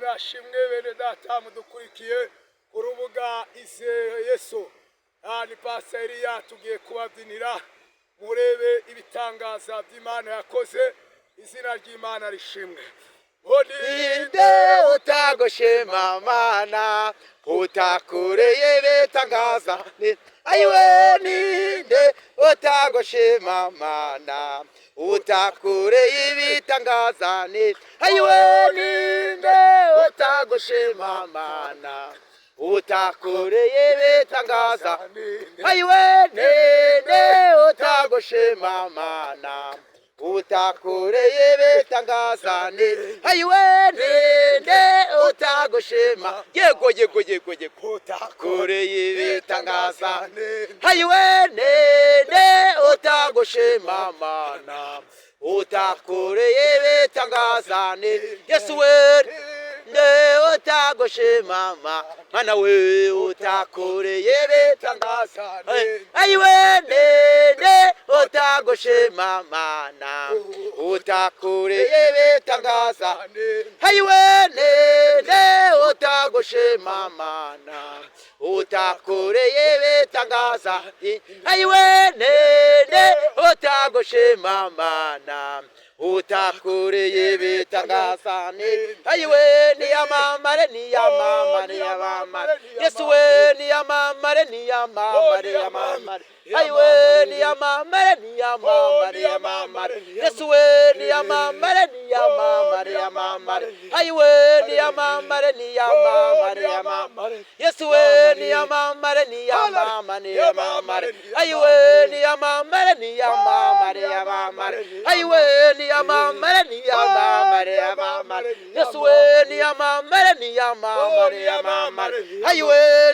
nashimwe bene data mudukurikiye ku rubuga Izere Yesu. Ni Paseriya tugiye kubabyinira murebe ibitangaza by'Imana yakoze, izina ry'Imana rishimwe. Ninde utagushima Mana, utakureye ibitangaza? Ayiwe, ninde utagushima Mana, utakureye ibitangaza? Ayiwe, ninde utagushima Mana, utakureye ibitangaza? Ayiwe, ninde utagushima Mana, utakureye ibitangaza? Ayiwe, ninde utagushima? Yego yego yego yego, utakureye ibitangaza? Ayiwe, ninde utagushima Mana, utakureye ibitangaza? Yesu we, ninde utagushima Mana we, utakureye ibitangaza? Ayiwe, ninde utagushima Mana, utakureye ibitangaza? Ayiwe, ninde utagushima Mana, utakureye ibitangaza? Ayiwe, ninde utagushima Mana, utakureye ibitangaza? Ayiwe, niyamamare niyamamare niyamamare, Yesu we, niyamamare niyamamare niyamamare. Ayiwe, niyamamare niyamamare niyamamare, Yesu we, niyamamare niyamamare niyamamare. Ayiwe, niyamamare niyamamare niyamamare, Yesu we, niyamamare niyamamare niyamamare. Ayiwe, niyamamare niyamamare niyamamare. Ayiwe, niyamamare niyamamare niyamamare, Yesu we, niyamamare niyamamare niyamamare. Ayiwe.